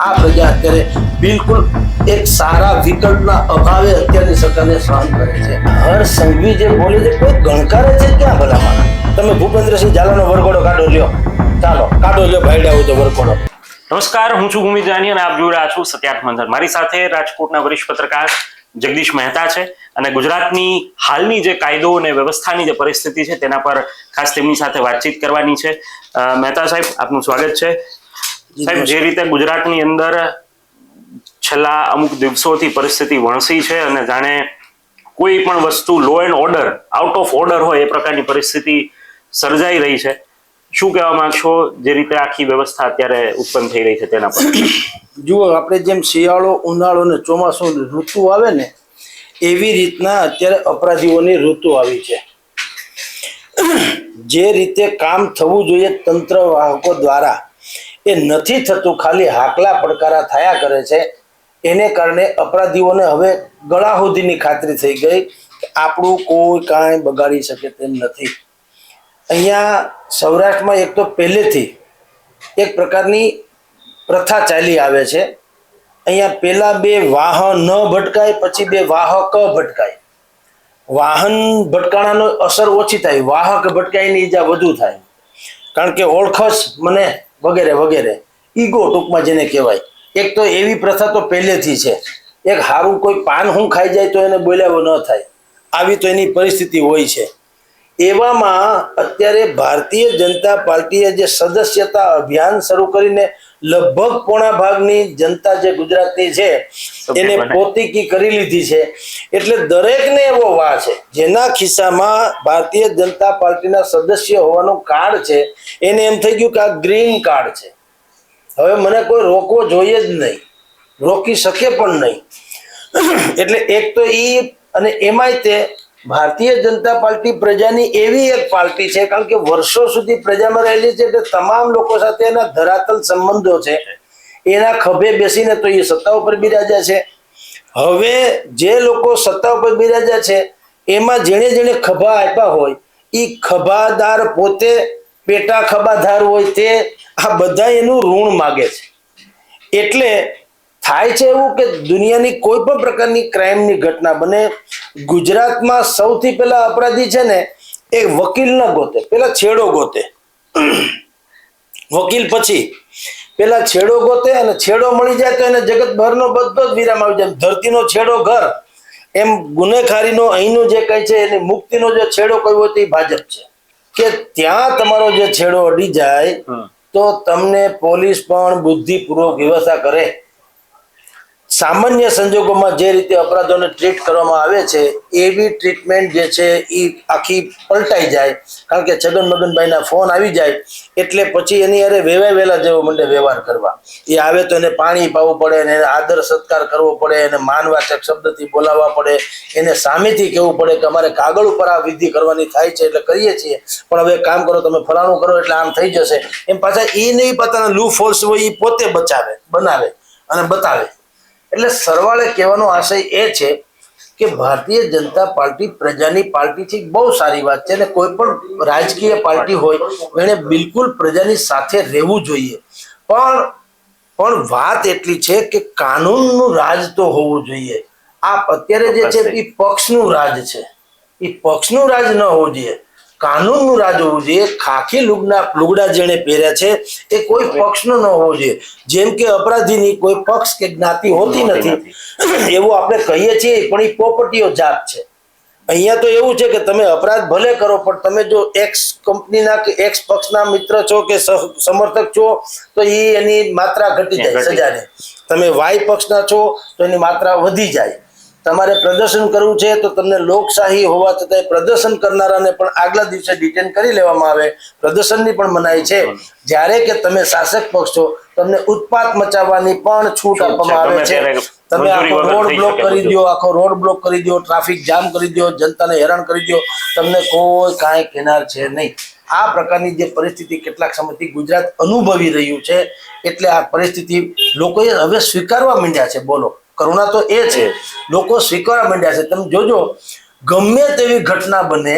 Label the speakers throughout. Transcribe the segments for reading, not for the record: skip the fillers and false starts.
Speaker 1: આ પ્રજા અત્યારે બિલકુલ એક સારા વિકલ્પના અભાવે અત્યારની સરકારને સહન કરે છે. હર્ષ સંઘવી જે બોલે છે કોઈ ગણકારે છે ક્યાં ભલામાં? તમે ભૂપેન્દ્રસિંહ ઝાલાનો વરઘોડો કાઢો લ્યો, ચાલો કાઢો લ્યો ભાઈડા હોય તો વરઘોડો.
Speaker 2: નમસ્કાર, હું છું ભૂમિ જાની અને આપ જોઈ રહ્યા છો સત્યાર્થ મંથન. મારી સાથે રાજકોટના વરિષ્ઠ પત્રકાર જગદીશ મહેતા છે અને ગુજરાતની હાલની જે કાયદો અને વ્યવસ્થાની જે પરિસ્થિતિ છે તેના પર ખાસ તેમની સાથે વાતચીત કરવાની છે. મહેતા સાહેબ, આપનું સ્વાગત છે. સાહેબ, જે રીતે ગુજરાતની અંદર છેલ્લા અમુક દિવસોથી પરિસ્થિતિ વણસી છે અને જાણે કોઈ પણ વસ્તુ law and order out of order હોય એ પ્રકારની પરિસ્થિતિ સર્જાઈ રહી છે, શું કહેવા માંગશો જે રીતે આખી વ્યવસ્થા અત્યારે ઉત્પન્ન થઈ રહી છે તેના પર?
Speaker 1: જુઓ, આપણે જેમ શિયાળો, ઉનાળો ને ચોમાસું ઋતુ આવે ને એવી રીતના અત્યારે અપરાધીઓની ઋતુ આવી છે. જે રીતે કામ થવું જોઈએ તંત્ર વાહકો દ્વારા એ નથી થતું, ખાલી હાકલા પડકારા થયા કરે છે. એને કારણે અપરાધીઓને હવે ગળા સુધીની ખાતરી થઈ ગઈ કે આપણું કોઈ કાંઈ બગાડી શકે તેમ નથી. અહીંયા સૌરાષ્ટ્રમાં એક તો પહેલેથી એક પ્રકારની પ્રથા ચાલી આવે છે. અહીંયા પહેલા બે વાહન ન ભટકાય, પછી બે વાહક ભટકાય. વાહન ભટકાણાનો અસર ઓછી થાય, વાહક ભટકાયની ઈજા વધુ થાય. કારણ કે ઓળખશ મને વગેરે વગેરે, ઈગો ટૂંકમાં જેને કહેવાય. એક તો એવી પ્રથા તો પહેલેથી છે. એક હારું કોઈ પાન હું ખાઈ જાય તો એને બોલાવો ન થાય, આવી તો એની પરિસ્થિતિ હોય છે. એવામાં અત્યારે ભારતીય જનતા પાર્ટીએ જે સદસ્યતા અભિયાન શરૂ કરીને લગભગ પોણા ભાગની જનતા જે ગુજરાતની છે એને પોતીકી કરી લીધી છે. એટલે દરેકને એવો વાહ છે જેના ખિસ્સામાં ભારતીય જનતા પાર્ટીના સદસ્ય હોવાનું કાર્ડ છે એને એમ થઈ ગયું કે આ ગ્રીન કાર્ડ છે, હવે મને કોઈ રોકવો જોઈએ જ નહીં, રોકી શકે પણ નહીં. એટલે એક તો ઈ, અને એમાંય તે ભારતીય જનતા પાર્ટી પ્રજાની એવી એક પાર્ટી છે, કારણ કે વર્ષો સુધી પ્રજામાં રહેલી છે, એટલે તમામ લોકો સાથે એના ધરાતલ સંબંધો છે. એના ખભે બેસીને તો એ સત્તા ઉપર બિરાજ્યા છે. હવે જે લોકો સત્તા ઉપર બિરાજ્યા છે એમાં જેણે જેણે ખભા આપ્યા હોય એ ખભાદાર પોતે પેટા ખભાદાર હોય તે આ બધા એનું ઋણ માગે છે. એટલે થાય છે એવું કે દુનિયાની કોઈ પણ પ્રકારની ક્રાઇમની ઘટના બને, ગુજરાતમાં સૌથી પહેલા અપરાધી છે ને એ વકીલ ન ગોતે, પેલા છેડો ગોતે. વકીલ પછી પેલા છેડો ગોતે, અને છેડો મળી જાય તો એને જગત બહારનો બધો જ વિરામ આવી જાય. ધરતીનો છેડો ઘર, એમ ગુનેખારીનો અહીંનું જે કઈ છે એની મુક્તિનો જે છેડો કયો હોય તે ભાજપ છે. કે ત્યાં તમારો જે છેડો અડી જાય તો તમને પોલીસ પણ બુદ્ધિપૂર્વક વ્યવસ્થા કરે. સામાન્ય સંજોગોમાં જે રીતે અપરાધોને ટ્રીટ કરવામાં આવે છે એવી ટ્રીટમેન્ટ જે છે એ આખી પલટાઈ જાય. કારણ કે છગન મગનભાઈના ફોન આવી જાય એટલે પછી એની અરે વેવાય વેલા જેવો મંડે વ્યવહાર કરવા. એ આવે તો એને પાણી પાવું પડે, એને આદર સત્કાર કરવો પડે, એને માનવાચક શબ્દથી બોલાવવા પડે, એને સામેથી કહેવું પડે કે અમારે કાગળ ઉપર આ વિધિ કરવાની થાય છે એટલે કરીએ છીએ, પણ હવે કામ કરો, તમે ફલાણું કરો એટલે આમ થઈ જશે. એમ પાછા એ નહીં પોતાના લૂ ફોલ્સ હોય એ પોતે બનાવે અને બતાવે. એટલે સરવાળે કહેવાનો આશય એ છે કે ભારતીય જનતા પાર્ટી પ્રજાની પાર્ટી છે, બહુ સારી વાત છે. અને કોઈ પણ રાજકીય પાર્ટી હોય એને બિલકુલ પ્રજાની સાથે રહેવું જોઈએ. પણ વાત એટલી છે કે કાનૂનનું રાજ તો હોવું જોઈએ. આ અત્યારે જે છે એ પક્ષનું રાજ છે, એ પક્ષનું રાજ ન હોવું જોઈએ, કાનૂનનું રાજ હોવું જોઈએ. ખાખી લુગડા જેને પહેર્યા છે એ કોઈ પક્ષનો ન હોવો જોઈએ. જેમ કે અપરાધીની કોઈ પક્ષ કે જ્ઞાતિ હોતી નથી એવું આપણે કહીએ છીએ, પણ એ પોપટીઓ જાત છે. અહીંયા તો એવું છે કે તમે અપરાધ ભલે કરો, પણ તમે જો એક્સ કંપનીના કે એક્સ પક્ષના મિત્ર છો કે સમર્થક છો તો એની માત્રા ઘટી જાય સજાની. તમે વાય પક્ષના છો તો એની માત્રા વધી જાય. તમારે પ્રદર્શન કરવું છે તો તમને લોકશાહી હોવા છતાં પ્રદર્શન કરનારાને પણ આગલા દિવસે ડિટેન કરી લેવામાં આવે. પ્રદર્શનની પણ મનાઈ છે. જ્યારે કે તમે શાસક પક્ષ છો તમને ઉત્પાત મચાવવાની પણ છૂટ આપવામાં આવે છે. તમે આખો રોડ બ્લોક કરી દો, આખો રોડ બ્લોક કરી દો, ટ્રાફિક જામ કરી દો, જનતાને હેરાન કરી દો, તમને કોઈ કાંઈ કહેનાર છે નહીં. આ પ્રકારની જે પરિસ્થિતિ કેટલાક સમયથી ગુજરાત અનુભવી રહ્યું છે, એટલે આ પરિસ્થિતિ લોકોએ હવે સ્વીકારવા માંડ્યા છે. બોલો, કરુણા તો એ છે, લોકો સ્વીકારવા માંડ્યા છે. તમે જોજો, ગમે તેવી ઘટના બને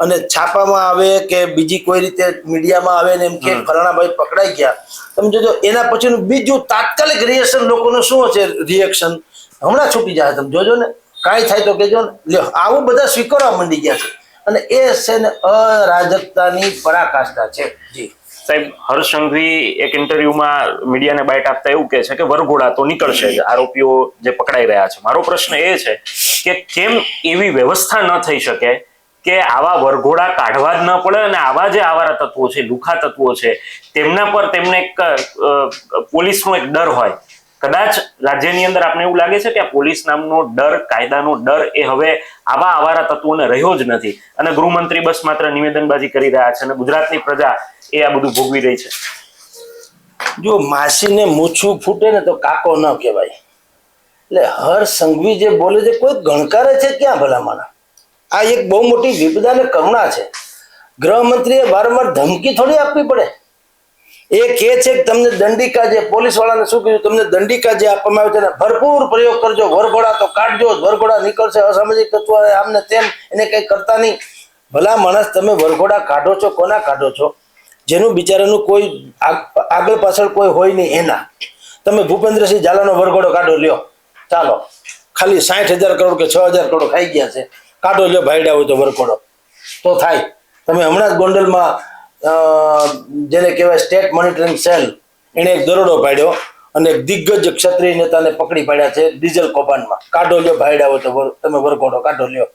Speaker 1: અને છાપામાં આવે કે બીજી કોઈ રીતે મીડિયામાં આવે ને એમ કે ફલાણા ભાઈ પકડાઈ ગયા, તમે જોજો એના પછીનું બીજું તાત્કાલિક રિએક્શન લોકોનું શું હશે, રિએક્શન હમણાં છૂટી જાય. તમે જોજો ને, કાંઈ થાય તો કેજો ને. લ્યો, આવું બધા સ્વીકારવા માંડી ગયા છે અને એ છે ને અરાજકતાની પરાકાષ્ઠા છે. જી
Speaker 2: સાહેબ, હર્ષ સંઘવી એક ઇન્ટરવ્યુમાં મીડિયાને બાઇટ આપતા એવું કહે છે કે વરઘોડા તો નીકળશે જ, આરોપીઓ જે પકડાઈ રહ્યા છે. મારો પ્રશ્ન એ છે કે કેમ એવી વ્યવસ્થા ન થઈ શકે કે આવા વરઘોડા કાઢવા જ ન પડે અને આવા જે આવારા તત્વો છે, લુખા તત્વો છે, તેમના પર તેમને એક પોલીસનો એક ડર હોય. કદાચ રાજ્યની અંદર આપને એવું લાગે છે કે આ પોલીસ નામનો ડર, કાયદાનો ડર એ હવે આવા આવારા તત્વોને રહ્યો જ નથી અને ગૃહમંત્રી બસ માત્ર નિવેદનબાજી કરી રહ્યા છે અને ગુજરાતની પ્રજા એ આ બધું ભોગવી રહી છે.
Speaker 1: જો માસીને મૂછું ફૂટે ને તો કાકો ન કહેવાય. એટલે હર્ષ સંઘવી જે બોલે છે કોઈ ગણકારે છે ક્યાં ભલામણા? આ એક બહુ મોટી વિપદા ને કરુણા છે. ગૃહમંત્રીએ વારંવાર ધમકી થોડી આપવી પડે. એ કહે છે કે તમને દંડિકા, જે પોલીસ વાળાને શું કીધું, તમને દંડિકા જે આપવામાં આવે છે ને ભરપૂર પ્રયોગ કરજો, વરઘોડા તો કાઢજો, વરઘોડા નીકળશે, અસામાજિક તત્વો આમને તેમ, એને કંઈ કરતા નહીં. ભલા માણસ, તમે વરઘોડા કાઢો છો, કોના કાઢો છો? જેનું બિચારાનું કોઈ આગળ પાછળ કોઈ હોય નહીં એના. તમે ભૂપેન્દ્રસિંહ ઝાલાનો વરઘોડો કાઢો, લ્યો ચાલો, ખાલી 60,000 કરોડ કે 6,000 કરોડ ખાઈ ગયા છે, કાઢો લ્યો ભાઈડા હોય તો વરઘોડો તો થાય. તમે હમણાં જ ગોંડલમાં જેને કહેવાય સ્ટેટ મોનિટરિંગ સેલ, એણે એક દરોડો પાડ્યો અને એક દિગ્ગજ ક્ષત્રિય નેતાને પકડી પાડ્યા છે ડીઝલ કૌભાંડમાં. કાઢો લ્યો ભાઈડા હોય તો તમે વરઘોડો કાઢો લ્યો.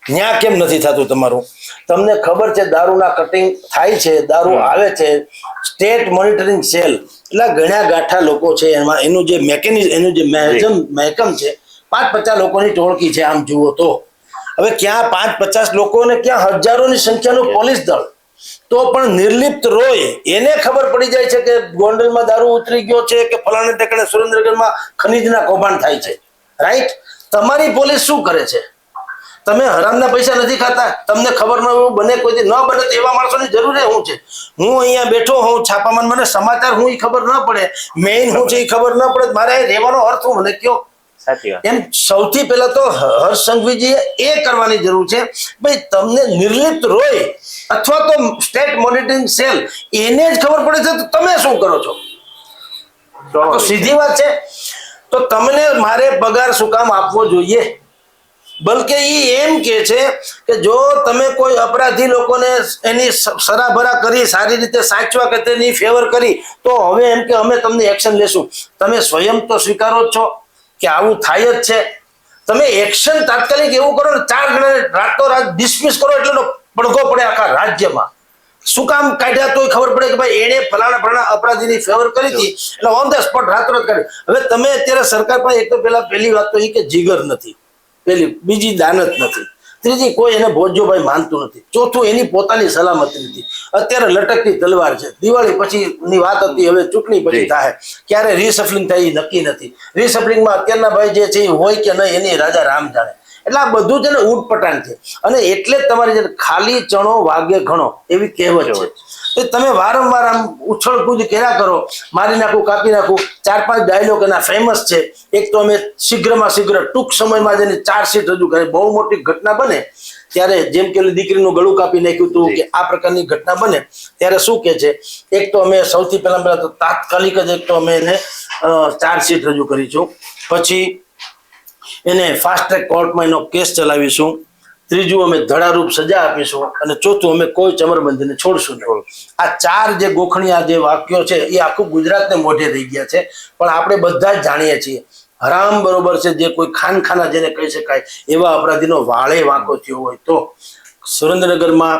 Speaker 1: ન્યા કેમ નથી થતું તમારું? તમને ખબર છે દારૂના કટિંગ થાય છે, દારૂ આવે છે, સ્ટેટ મોનિટરિંગ સેલ એટલા ગણ્યા ગાંઠા લોકો છે, એમાં એનું જે મેકેનિઝમ, એનું જે મહેકમ છે, 5-50 લોકોની ટોળકી છે આમ જુઓ તો. હવે ક્યાં 5-50 લોકોને, ક્યાં હજારોની સંખ્યાનું પોલીસ દળ, તો પણ નિર્લિપ્ત રોય એને ખબર પડી જાય છે કે ગોંડલમાં દારૂ ઉતરી ગયો છે કે ફલાણે ઠેકાણે સુરેન્દ્રનગરમાં ખનીજના કૌભાંડ થાય છે. રાઈટ? તમારી પોલીસ શું કરે છે? તમે હરામના પૈસા નથી ખાતા? તમને ખબર ન બને, કોઈથી ન બને તો એવા માણસોની જરૂર શું છે? હું અહીંયા બેઠો હોઉં છાપામાં, મને સમાચાર હું એ ખબર ન પડે, મેઇન હું છે એ ખબર ન પડે, મારે રહેવાનો અર્થ હું મને કયો? એમ સૌથી પહેલા તો હર્ષ સંઘવીજીએ એ કરવાની જરૂર છે, ભાઈ તમને નિર્લિપ્ત રોય અથવા તો સ્ટેટ મોનિટરિંગ સેલ એને જ ખબર પડે છે તો તમે શું કરો છો? તો સીધી વાત છે. તો તમને મારે પગાર શું કામ આપવો જોઈએ? બલકે એ એમ કે છે કે જો તમે કોઈ અપરાધી લોકોને એની સરાભરા કરી, સારી રીતે સાચવા કે તેની ફેવર કરી, તો હવે એમ કે અમે તમને એક્શન લેશું. તમે સ્વયં તો સ્વીકારો જ છો કે આવું થાય જ છે. તમે એક્શન તાત્કાલિક એવું કરો ને, 4 જણાને રાતોરાત ડિસમિસ કરો એટલે પડઘો પડે આખા રાજ્યમાં. શું કામ કાઢ્યા તોય ખબર પડે કે ભાઈ એને ફલાણા અપરાધીની ફેવર કરી હતી એટલે ઓન ધ સ્પોટ રાતોરાત કાઢી. હવે તમે અત્યારે સરકાર પાસે એક તો પેલા પહેલી વાત તો એ કે જીગર નથી, પેલી બીજી દાનત નથી, ત્રીજી કોઈ એને ભોજ્યોભાઈ માનતું નથી, ચોથું એની પોતાની સલામતી નથી. અત્યારે લટકતી તલવાર છે. દિવાળી પછી ની વાત હતી, હવે ચૂંટણી પછી થાય, ક્યારે રીસફલિંગ થાય એ નક્કી નથી. રીસફલિંગમાં અત્યારના ભાઈ જે છે એ હોય કે નહીં એની રાજા રામ જાણે. એટલે આ બધું છે ને ઊટપટાંગ છે. અને એટલે જ તમારી જે ખાલી ચણો વાગે ઘણો એવી કહેવત છે. તમે વારંવાર આમ ઉછળકૂદ કર્યા કરો, મારી નાખું, કાપી નાખું. 4-5 ડાયલોગ એના ફેમસ છે. એક તો અમે શીઘ્રમાં શીઘ્ર ટૂંક સમયમાં જેની ચાર્જશીટ રજૂ કરી, બહુ મોટી ઘટના બને ત્યારે, જેમ કે દીકરીનું ગળું કાપી નાખ્યું હતું કે આ પ્રકારની ઘટના બને ત્યારે શું કે છે, એક તો અમે સૌથી પહેલા તો તાત્કાલિક જ એક તો અમે એને ચાર્જશીટ રજૂ કરીશું, પછી એને ફાસ્ટ ટ્રેક કોર્ટમાં એનો કેસ ચલાવીશું, ત્રીજું અમે ધડારૂપ સજા આપીશું અને ચોથું અમે કોઈ ચમરબંધીને છોડશું નહીં. આ 4 જે ગોખણિયા જે વાક્યો છે એ આખું ગુજરાતને મોઢે થઈ ગયા છે. પણ આપણે બધા જ જાણીએ છીએ હરામ બરોબર છે, જે કોઈ ખાનખાના જેને કહી શકાય એવા અપરાધીનો વાળે વાંકો થયો હોય તો સુરેન્દ્રનગરમાં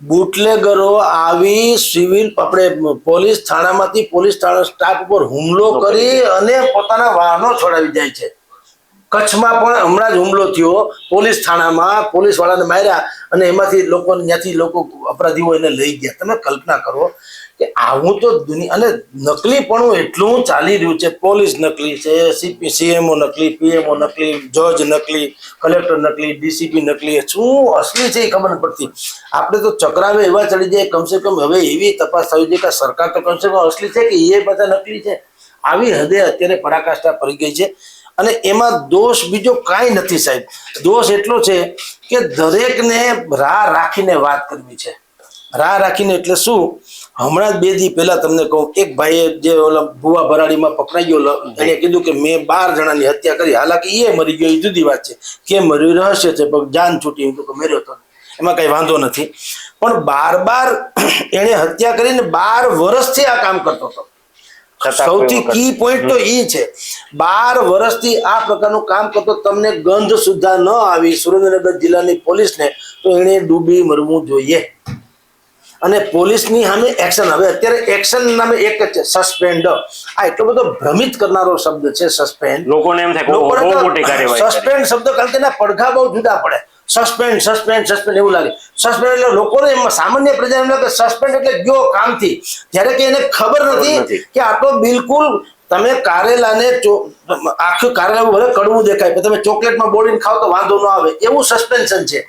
Speaker 1: બુટલેગરો આવી સિવિલ આપણે પોલીસ થાણામાંથી પોલીસ થાણા સ્ટાફ ઉપર હુમલો કરી અને પોતાના વાહનો છોડાવી જાય છે. કચ્છમાં પણ હમણાં જ હુમલો થયો પોલીસ થાણામાં, પોલીસ વાળાને માર્યા અને એમાંથી ત્યાંથી લોકો અપરાધીઓ એને લઈ ગયા. તમે કલ્પના કરો કે આવું તો દુનિયા, અને નકલીપણું એટલું ચાલી રહ્યું છે. પોલીસ નકલી છે, સીએમઓ નકલી, પીએમઓ નકલી, જજ નકલી, કલેક્ટર નકલી, ડીસીપી નકલી. શું અસલી છે એ ખબર નથી પડતી. આપણે તો ચક્રાવે એવા ચડી જાય, કમસે કમ હવે એવી તપાસ થવી છે કે સરકાર તો કમસે કમ અસલી છે કે એ બધા નકલી છે. આવી હદે અત્યારે પરાકાષ્ઠા પડી ગઈ છે. અને એમાં દોષ બીજો કાંઈ નથી સાહેબ. દોષ એટલો છે કે દરેકને રાહ રાખીને વાત કરવી છે. રાહ રાખીને એટલે શું? હમણાં જ 2 દી પહેલા તમને કહું, એક ભાઈએ જે ઓલા ભુવા ભરાડીમાં પકડાઈ ગયો, એને કીધું કે મેં 12 જણાની હત્યા કરી. હાલાકી એ મરી ગયો, એ જુદી વાત છે. કે મર્યું રહસ્ય છે, પણ જાન છૂટી તો મર્યો તો એમાં કઈ વાંધો નથી. પણ 12 એને હત્યા કરીને 12 વર્ષથી આ કામ કરતો હતો. સૌથી કી પોઈન્ટ તો એ છે, 12 વર્ષથી આ પ્રકારનું કામ કરતો, તમને ગંધ સુદ્ધા ન આવી સુરેન્દ્રનગર જિલ્લાની પોલીસને, તો એને ડૂબી મરવું જોઈએ. અને પોલીસની સામે એક્શન. હવે અત્યારે એક્શન નામે એક જ છે, સસ્પેન્ડ. આ એટલો બધો ભ્રમિત કરનારો શબ્દ છે સસ્પેન્ડ.
Speaker 2: લોકોને એમ થાય બહુ મોટી કાર્યવાહી.
Speaker 1: સસ્પેન્ડ શબ્દ કારણ કે એના પડઘા બહુ જુદા પડે. સસ્પેન્ડ સસ્પેન્ડ સસ્પેન્ડ એવું લાગે. સસ્પેન્ડ એટલે લોકોને એમાં સામાન્ય પ્રજા એમ લાગે સસ્પેન્ડ એટલે ગયો કામથી, જ્યારે કે એને ખબર નથી કે આ તો બિલકુલ તમે કારેલાને આખું કારેલા ભલે કડવું દેખાય પણ તમે ચોકલેટમાં બોળીને ખાવ તો વાંધો ન આવે, એવું સસ્પેન્શન છે.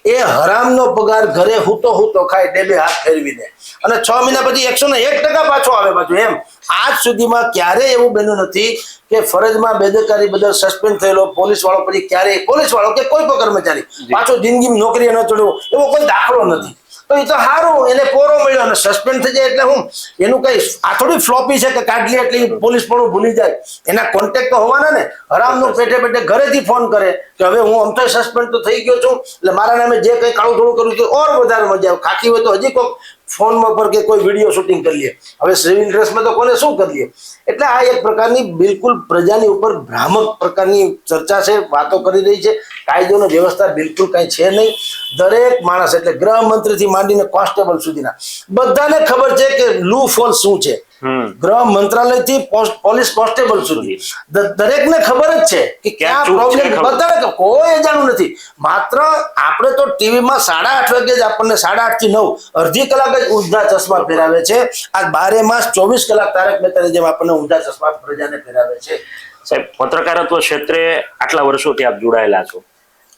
Speaker 1: એ હરામનો પગાર ઘરે હૂતો ખાય, 2 હાથ ફેરવીને, અને 6 મહિના પછી 101% પાછો આવે પાછું. એમ આજ સુધીમાં ક્યારેય એવું બન્યું નથી કે ફરજમાં બેદરકારી બદલ સસ્પેન્ડ થયેલો પોલીસ વાળો પછી ક્યારેય પોલીસ વાળો કે કોઈ પણ કર્મચારી પાછો જિંદગીમાં નોકરીએ ન ચડ્યો એવો કોઈ દાખલો નથી. તો એ તો સારું, એને પોરો મળ્યો અને સસ્પેન્ડ થઈ જાય એટલે હું એનું કઈ આ થોડી ફ્લોપી છે કે કાઢલી એટલી પોલીસ પણ ભૂલી જાય. એના કોન્ટેક્ટ તો હોવાના ને. હરામનું પેટે ઘરેથી ફોન કરે કે હવે હું આમ તો સસ્પેન્ડ તો થઈ ગયો છું, એટલે મારા નામે જે કંઈ કાળું થોડું કર્યું તો ઓર વધારે મજા આવે. ખાખી હોય તો હજી કોઈ ફોનમાં પર કે કોઈ વિડીયો શૂટિંગ કરી લે. હવે સિવિલ ડ્રેસમાં તો કોને શું કરી લે? એટલે આ એક પ્રકારની બિલકુલ પ્રજાની ઉપર ભ્રામક પ્રકારની ચર્ચા છે, વાતો કરી રહી છે. કાયદોની વ્યવસ્થા બિલકુલ કઈ છે નહીં. દરેક માણસ એટલે ગૃહમંત્રીથી માંડીને કોન્સ્ટેબલ સુધીના બધાને ખબર છે કે લૂ ફોલ શું છે. ગૃહ મંત્રાલયથી પોલીસ કોન્સ્ટેબલ સુધી દરેકને ખબર જ છે કે ક્યાં પ્રોબ્લેમ. બધાને કોઈ અજાણું નથી. માત્ર આપણે તો ટીવીમાં 8:30 વાગે જ આપણને 8:30 થી 9 અડધી કલાક જ ઊંધા ચશ્મા ફેરાવે છે. આ 12 માસ 24 કલાક તારક મહેતાની જેમ આપણને ઊંધા ચશ્મા પ્રજાને ફેરાવે છે.
Speaker 2: સાહેબ, પત્રકારત્વ ક્ષેત્રે આટલા વર્ષોથી આપ જોડાયેલા છો,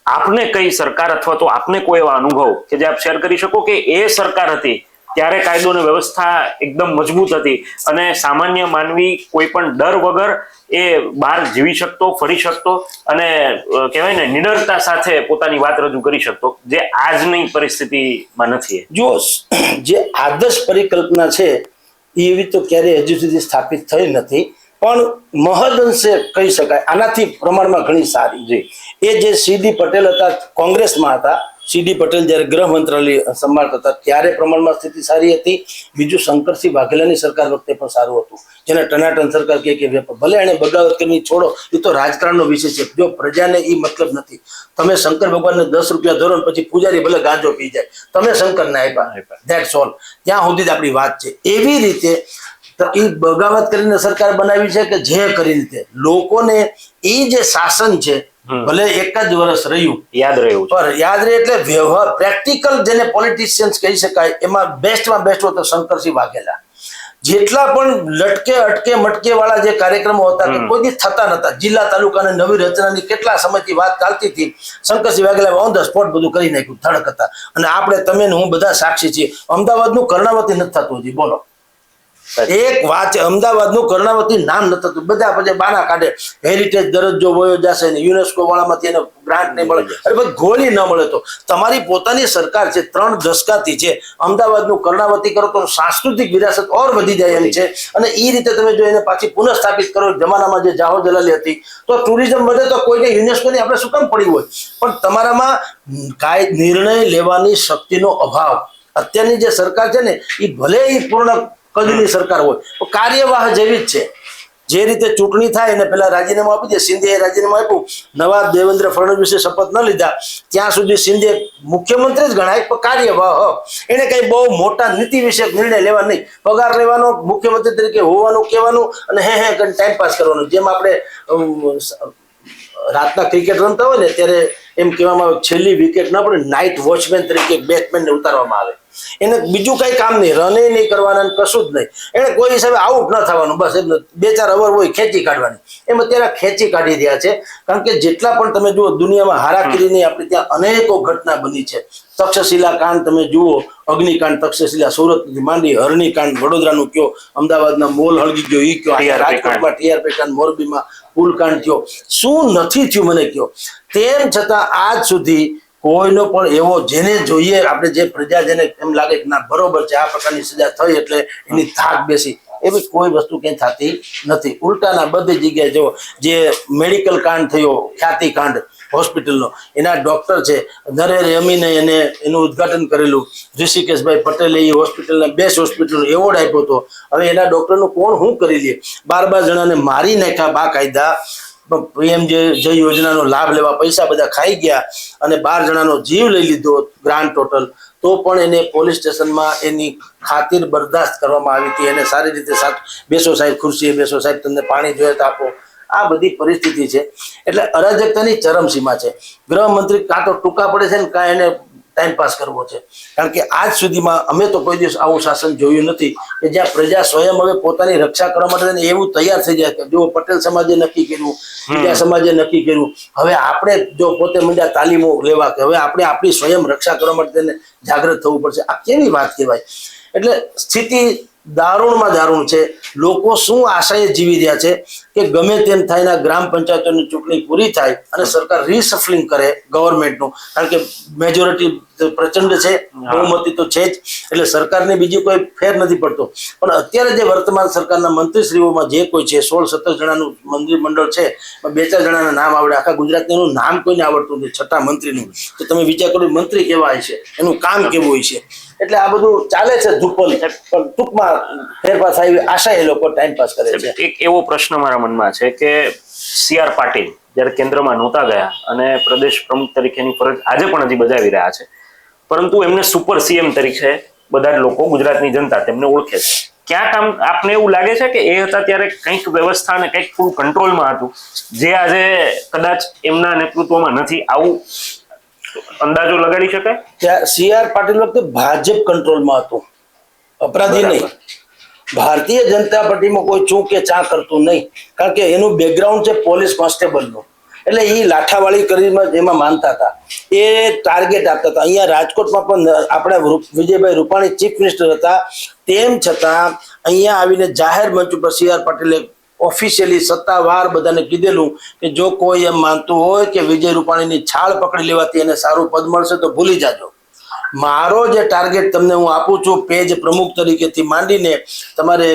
Speaker 2: આપને કઈ સરકાર અથવા તો આપને કોઈ એવા અનુભવ કે જે આપ શેર કરી શકો કે એ સરકાર હતી ત્યારે કાયદોની વ્યવસ્થા એકદમ મજબૂત હતી અને સામાન્ય માનવી કોઈ પણ ડર વગર એ બહાર જીવી શકતો, ફરી શકતો અને કહેવાય ને નિડરતા સાથે પોતાની વાત રજૂ કરી શકતો, જે આજની પરિસ્થિતિમાં નથી.
Speaker 1: જો જે આદર્શ પરિકલ્પના છે એવી તો ક્યારેય હજુ સુધી સ્થાપિત થઈ નથી, પણ મહદઅંશે કહી શકાય આનાથી પ્રમાણમાં ઘણી સારી. એ જે સીડી પટેલ હતા, કોંગ્રેસમાં હતા. સીડી પટેલ જ્યારે ગૃહ મંત્રાલય સંભાળતા હતા ત્યારે પ્રમાણમાં સ્થિતિ સારી હતી. બીજું શંકરસિંહ વાઘેલાની સરકાર વખતે પણ સારું હતું, જેને ટનાટન સરકાર કે ભલે એને બગાવત કરી છોડો, એ તો રાજકારણનો વિષય છે. જો પ્રજાને એ મતલબ નથી, તમે શંકર ભગવાનને 10 રૂપિયા ધોરણ પછી પૂજારી ભલે ગાંજો પી જાય, તમે શંકરને આપ્યા, ધેટ્સ ઓલ. ત્યાં સુધી જ આપણી વાત છે. એવી રીતે એ બગાવત કરીને સરકાર બનાવી છે કે જે કરી રીતે લોકોને એ જે શાસન છે ભલે એક જ વર્ષ રહ્યું
Speaker 2: યાદ રહ્યું,
Speaker 1: પર યાદ રહે એટલે વ્યવહાર પ્રેક્ટિકલ જેને પોલિટિશિયન્સ કહી શકાય એમાં બેસ્ટમાં બેસ્ટ હતો શંકરસિંહ વાઘેલા. જેટલા પણ લટકે અટકે મટકે વાળા જે કાર્યક્રમો હતા કે કોઈ દિવસ થતા નતા, જિલ્લા તાલુકાની નવી રચનાની કેટલા સમયથી વાત ચાલતી હતી, Shankarsinh Vaghela on the spot બધું કરી નાખ્યું, ધડક હતા. અને આપણે તમે હું બધા સાક્ષી છીએ. અમદાવાદનું કર્ણાવતી નથી થતું હજી, બોલો. એક વાત છે, અમદાવાદનું કર્ણાવતી નામ નથી થતું. બધા પછી બાના કાઢે, હેરિટેજ દરજ્જો વયો જશે ને યુનેસ્કો વાળામાંથી એને ગ્રાન્ટ નહીં મળે. અરે ભાઈ ગોળી ન મળે તો તમારી પોતાની સરકાર છે, 3 દશકાથી છે. અમદાવાદનું કર્ણાવતી કરો તો સાંસ્કૃતિક વિરાસત ઓર વધી જાય એમ છે. અને એ રીતે તમે જો એને પાછી પુનઃસ્થાપિત કરો, જમાનામાં જે જાહો જલાલી હતી, તો ટુરિઝમ વધે તો કોઈને યુનેસ્કોની આપણે શું કામ પડી હોય? પણ તમારામાં કાંઈ નિર્ણય લેવાની શક્તિનો અભાવ. અત્યારની જે સરકાર છે ને એ ભલે એ પૂર્ણ કદની સરકાર હોય તો કાર્યવાહ જેવી જ છે. જે રીતે ચૂંટણી થાય એને પેલા રાજીનામું આપી દે, સિંધે રાજીનામું આપ્યું, નવા દેવેન્દ્ર ફડણવીસે શપથ ન લીધા ત્યાં સુધી સિંધે મુખ્યમંત્રી જ ગણાય, પણ કાર્યવાહ. એને કઈ બહુ મોટા નીતિ વિષયક નિર્ણય લેવા નહીં, પગાર લેવાનો, મુખ્યમંત્રી તરીકે હોવાનું કહેવાનું અને હે ટાઈમ પાસ કરવાનું. જેમ આપણે રાતના ક્રિકેટ રમતા હોય ને ત્યારે એમ કહેવામાં આવે છેલ્લી વિકેટ ના પડે, નાઇટ વોચમેન તરીકે બેટ્સમેનને ઉતારવામાં આવે. એને બીજું કઈ કામ નહીં, રને નહીં કરવાના, કશું જ નહીં. એને કોઈ હિસાબે આઉટ ન થવાનું, બસ એમને 2-4 ઓવર હોય ખેંચી કાઢવાની. એમ અત્યારે ખેંચી કાઢી રહ્યા છે. કારણ કે જેટલા પણ તમે જુઓ દુનિયામાં હારાકીરીની આપણે ત્યાં અનેકો ઘટના બની છે. તક્ષશિલા કાંડ તમે જુઓ, અગ્નિકાંડ તક્ષશિલા સુરતથી માંડી, હરણીકાંડ વડોદરાનું કયો, અમદાવાદના મોલ હળગી ગયો ઈ કયો, અહીંયા રાજકોટમાં ટીઆરપી કાંડ, મોરબીમાં પુલકાંડ થયો, શું નથી થયું મને કયો. તેમ છતાં આજ સુધી કોઈનો પણ એવો જેને જોઈએ આપણે જે પ્રજા જેને એમ લાગે કે ના બરોબર છે આ પ્રકારની સજા થઈ એટલે એની થાક બેસી, એવી કોઈ વસ્તુ ક્યાંય થતી નથી. ઉલટાના બધી જગ્યાએ જો જે મેડિકલ કાંડ થયો, ખ્યાતિ કાંડ હોસ્પિટલનો, એના ડોક્ટર છે નરેર યમીને એનું ઉદ્ઘાટન કરેલું, ઋષિકેશભાઈ પટેલે એ હોસ્પિટલના બેસ્ટ હોસ્પિટલનો એવોર્ડ આપ્યો હતો. હવે એના ડોક્ટરનું કોણ શું કરી લે? 12 જણાને મારી નાખ્યા બાકાયદા. પીએમ જય યોજનાનો લાભ લેવા પૈસા બધા ખાઈ ગયા અને 12 જણાનો જીવ લઈ લીધો ગ્રાન્ડ ટોટલ. તો પણ એને પોલીસ સ્ટેશનમાં એની ખાतिर બરદાસ્ત કરવામાં આવી હતી. એને સારી રીતે બેસો સાહેબ ખુરશીએ બેસો, સાહેબ તમને પાણી જોઈએ તો આપો. આ બધી પરિસ્થિતિ છે. એટલે અરાજકતાની ચરમસીમા છે. ગૃહમંત્રી કાં તો ટૂંકા પડે છે ને કાં એને ટાઈમ પાસ કરવો છે. કારણ કે આજ સુધીમાં અમે તો કોઈ દિવસ આવું શાસન જોયું નથી કે જ્યાં પ્રજા સ્વયં હવે પોતાની રક્ષા કરવા માટે એવું તૈયાર થઈ જાય કે જો પટેલ સમાજે નક્કી કર્યું, બીજા સમાજે નક્કી કર્યું, હવે આપણે જો પોતે મંડ્યા તાલીમો લેવા કે હવે આપણે આપણી સ્વયં રક્ષા કરવા માટે તેને જાગૃત થવું પડશે. આ કેવી વાત કહેવાય? એટલે સ્થિતિ દારૂણમાં દારૂણ છે. લોકો શું આશાએ જીવી રહ્યા છે કે ગમે તેમ થાય ગ્રામ પંચાયતોની ચૂંટણી પૂરી થાય અને સરકાર રીસફલિંગ કરે ગવર્મેન્ટનું, કારણ કે મેજોરિટી પ્રચંડ છે, બહુમતી તો છે જ, એટલે સરકારને બીજી કોઈ ફેર નથી પડતો. પણ અત્યારે જે વર્તમાન સરકારના મંત્રીશ્રીઓમાં જે કોઈ છે 16-17 જણાનું મંત્રીમંડળ છે, 2-4 જણાના નામ આવડે, આખા ગુજરાતનું એનું નામ કોઈને આવડતું નથી, છઠ્ઠા મંત્રીનું. તો તમે વિચાર કરો મંત્રી કેવા હોય છે, એનું કામ કેવું હોય છે. એટલે આ બધું ચાલે છે ધુપ્પલ, પણ ટૂંકમાં ફેરફાર થાય આશા એ લોકો ટાઈમ પાસ કરે છે.
Speaker 2: એક એવો પ્રશ્ન મારા મનમાં છે કે CR પાટીલ જ્યારે કેન્દ્રમાં નહોતા ગયા અને પ્રદેશ પ્રમુખ તરીકેની ફરજ આજે પણ હજી બજાવી રહ્યા છે, પરંતુ એમને સુપર CM તરીકે બધા જ લોકો, ગુજરાતની જનતા તેમને ઓળખે છે. ક્યાંક આપને એવું લાગે છે કે એ હતા ત્યારે કંઈક વ્યવસ્થા અને કંઈક ફૂલ કંટ્રોલમાં હતું, જે આજે કદાચ એમના નેતૃત્વમાં નથી, આવું અંદાજો લગાડી શકાય?
Speaker 1: CR પાટીલ વખતે ભાજપ કંટ્રોલમાં હતું, અપરાધી નહીં. ભારતીય જનતા પાર્ટીમાં કોઈ ચૂં કે ચા કરતું નહીં, કારણ કે એનું બેકગ્રાઉન્ડ છે પોલીસ કોન્સ્ટેબલનું. એટલે એ લાઠાવાળી કરીને એમાં માનતા હતા, એ ટાર્ગેટ આપતા હતા. અહીંયા રાજકોટમાં પણ આપણા વિજયભાઈ રૂપાણી ચીફ મિનિસ્ટર હતા, તેમ છતાં અહીંયા આવીને જાહેર મંચ ઉપર CR પાટીલે ઓફિશિયલી સત્તાવાર બધાને કીધેલું કે જો કોઈ એમ માનતું હોય કે વિજય રૂપાણીની છાળ પકડી લેવાથી એને સારું પદ મળશે તો ભૂલી જાજો. મારો જે ટાર્ગેટ તમને હું આપું છું પેજ પ્રમુખ તરીકેથી માંડીને તમારે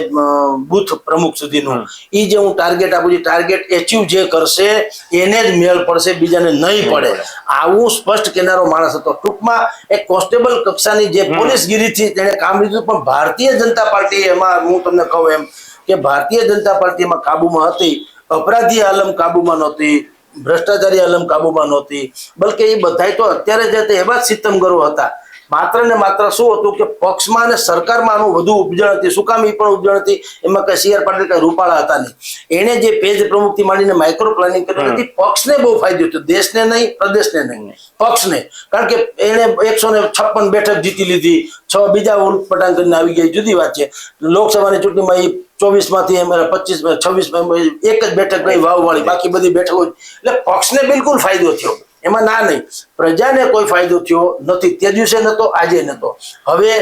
Speaker 1: બૂથ પ્રમુખ સુધીનું, એ જે હું ટાર્ગેટ આપું છું, ટાર્ગેટ એચીવ જે કરશે એને જ મેળ પડશે, બીજાને નહીં પડે. આવું સ્પષ્ટ કહેનારો માણસ હતો. ટૂંકમાં એક કોન્સ્ટેબલ કક્ષાની જે પોલીસગીરીથી તેણે કામ લીધું. પણ ભારતીય જનતા પાર્ટી એમાં હું તમને કહું એમ કે ભારતીય જનતા પાર્ટીમાં કાબુમાં હતી, અપરાધી આલમ કાબુમાં નહોતી, ભ્રષ્ટાચારી આલમ કાબુમાં નહોતી, બલકે એ બધા તો અત્યારે જે હતા એવા જ સિતમગરો હતા. માત્ર ને માત્ર શું હતું કે પક્ષમાં અને સરકારમાં આનું વધુ ઉપજણ હતી. શું કામ એ પણ ઉપજણ હતી? એમાં કઈ CR પાટીલ કઈ રૂપાળા હતા નહીં. એને જે પેજ પ્રમુખથી માંડીને માઇક્રો પ્લાનિંગ કર્યું હતી, પક્ષને બહુ ફાયદો થયો, દેશને નહીં, પ્રદેશને નહીં, પક્ષને. કારણ કે એને 156 બેઠક જીતી લીધી, 6 બીજા ઉલટપટાંગ કરીને આવી ગઈ, જુદી વાત છે. લોકસભાની ચૂંટણીમાં એ 24માંથી 25 26 એક જ બેઠક ગઈ વાવવાળી, બાકી બધી બેઠકો. એટલે પક્ષને બિલકુલ ફાયદો થયો, એમાં ના નહીં. પ્રજાને કોઈ ફાયદો થયો નથી, તે દિવસે નતો, આજે નતો. હવે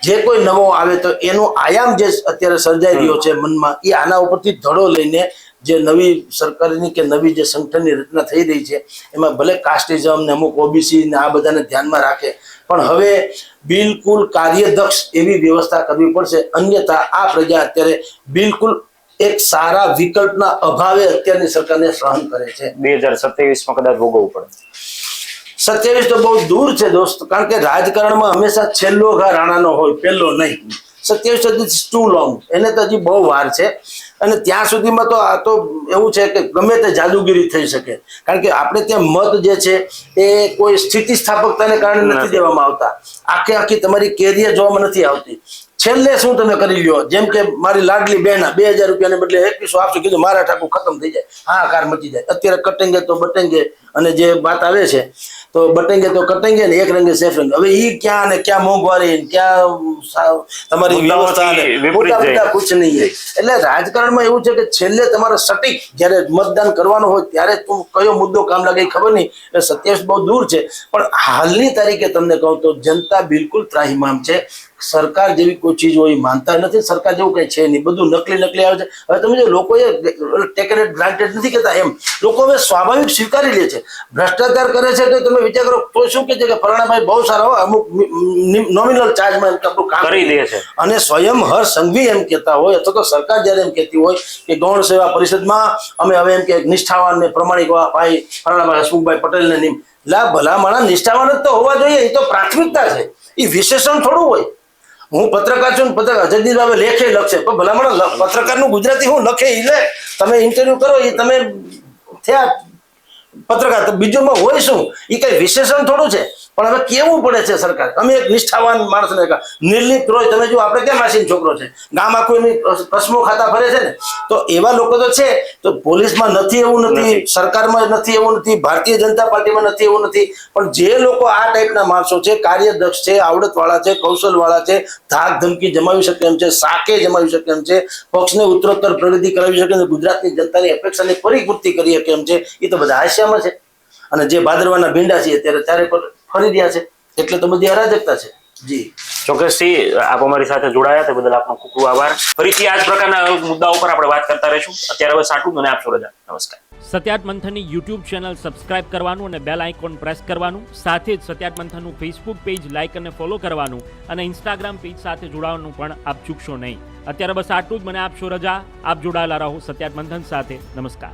Speaker 1: જે કોઈ નવો આવે તો એનો આયામ જે અત્યારે સર્જાઈ રહ્યો છે મનમાં, એ આના ઉપરથી ધડો લઈને જે નવી સરકારની કે નવી જે સંગઠનની રચના થઈ રહી છે એમાં ભલે કાસ્ટિઝમ ને અમુક OBC ને આ બધાને ધ્યાનમાં રાખે, પણ હવે બિલકુલ કાર્યદક્ષ એવી વ્યવસ્થા કરવી પડશે. અન્યથા આ પ્રજા અત્યારે બિલકુલ એક સારા વિકલ્પના અભાવે અત્યારની સરકારને સહન કરે છે.
Speaker 2: 2027માં કદાચ ભોગવવું પડે.
Speaker 1: 27 તો બહુ દૂર છે દોસ્ત, કારણ કે રાજકારણમાં હંમેશા છેલ્લો ઘા રાણાનો હોય, પહેલો નહીં. 27 ઇઝ ટુ લોંગ, એને તો હજી બહુ વાર છે. અને ત્યાં સુધીમાં તો આ તો એવું છે કે ગમે તે જાદુગીરી થઈ શકે, કારણ કે આપણે ત્યાં મત જે છે એ કોઈ સ્થિતિસ્થાપકતાને કારણે નથી દેવામાં આવતા. આખી તમારી કેરિયર જોવામાં નથી આવતી. છેલ્લે શું તમે કરી લ્યો, જેમ કે મારી લાડલી બહેના 2000 રૂપિયાને બદલે 2100 આપશો, કીધું મારા ઠાકુર ખતમ થઈ જાય, હા કાર મચી જાય. અત્યારે કટેંગે તો બટેંગે અને જે વાત આવે છે તો બટેંગે તો કટેંગે ને એક રંગે સેફ રંગે. હવે ઈ ક્યાં ને ક્યાં મોંઘવારી ક્યાં તમારી વ્યવસ્થા મોટા મોટા કુછ નહીં છે. એટલે રાજકારણમાં એવું છે કે છેલ્લે તમારે સટીક જ્યારે મતદાન કરવાનું હોય ત્યારે તું કયો મુદ્દો કામ લાગે ખબર નહીં. એટલે 27 બહુ દૂર છે, પણ હાલની તારીખે તમને કહું તો જનતા બિલકુલ ત્રાહિમામ છે. સરકાર જેવી કોઈ ચીજ હોય માનતા નથી, સરકાર જેવું કઈ છે નહીં, બધું નકલી આવે છે. હવે તમે જો લોકોએ ટેકન ઇટ ગ્રાન્ટેડ નથી કહેતા, એમ લોકો હવે સ્વાભાવિક સ્વીકારી લે છે. ભ્રષ્ટાચાર કરે છે તો તમે વિચાર કરો તો શું કે છે કે ફલાણાભાઈ બહુ સારા હોય, અમુક નોમિનલ ચાર્જમાં આપણું કામ કરી દે છે. અને સ્વયં હર્ષ સંઘવી એમ કહેતા હોય અથવા તો સરકાર જ્યારે એમ કહેતી હોય કે ગૌણ સેવા પરિષદમાં અમે હવે એમ કે નિષ્ઠાવાન ને પ્રમાણિક ભાઈ ફલાણાભાઈ હસમુખભાઈ પટેલને નિમ લા ભલા માણસ નિષ્ઠાવાન જ તો હોવા જોઈએ. એ તો પ્રાથમિકતા છે, એ વિશેષણ થોડું હોય. હું પત્રકાર છું, પત્રકાર જગદીશભાઈ લેખે લખશે, પણ ભલા માણસ પત્રકારનું ગુજરાતી હું લખે એ લે. તમે ઇન્ટરવ્યુ કરો એ તમે થયા પત્રકાર, બીજું હોય શું? એ કઈ વિશેષણ થોડું છે. પણ હવે કેવું પડે છે સરકાર, અમે એક નિષ્ઠાવાન માણસને નિર્લિપ્ત રોય. તમે જો આપણે કેમ માસીનો છોકરો છે, ગામ આખું એની કસમો ખાતા ફરે છે ને, તો એવા લોકો તો છે. તો પોલીસમાં નથી એવું નથી, સરકારમાં નથી એવું નથી, ભારતીય જનતા પાર્ટીમાં નથી એવું નથી, પણ જે લોકો આ ટાઈપના માણસો છે, કાર્યદક્ષ છે, આવડતવાળા છે, કૌશલવાળા છે, ધાક ધમકી જમાવી શકે એમ છે, સાકે જમાવી શકે એમ છે, પક્ષને ઉત્તરોત્તર પ્રગતિ કરાવી શકે છે, ગુજરાતની જનતાની અપેક્ષાની પરિપૂર્તિ કરી શકે એમ છે, એ તો બધા હાસ્યામાં છે. અને જે ભાદરવાના ભીંડા છે અત્યારે ચારે ફરી રહ્યા છે, એટલે તો બધી અરાજકતા છે. જી
Speaker 2: ચોક્કસથી આપ અમારી સાથે જોડાયા તે બદલ આપનો ખૂબ ખૂબ આભાર. ફરીથી આ જ પ્રકારના મુદ્દાઓ પર આપણે વાત કરતા રહીશું. અત્યારે બસ આટલું, મને આપશો રજા. નમસ્કાર.
Speaker 3: સત્યાત મંથનની યુટ્યુબ ચેનલ સબસ્ક્રાઇબ કરવાનું અને બેલ આઇકોન પ્રેસ કરવાનું, સાથે જ સત્યાત મંથનનું ફેસબુક પેજ લાઇક અને ફોલો કરવાનું અને ઇન્સ્ટાગ્રામ પેજ સાથે જોડાવાનું પણ આપ ચૂકશો નહીં. અત્યારે બસ આટલું જ, મને આપશો રજા. આપ જોડાયેલા રહો સત્યાત મંથન સાથે. નમસ્કાર.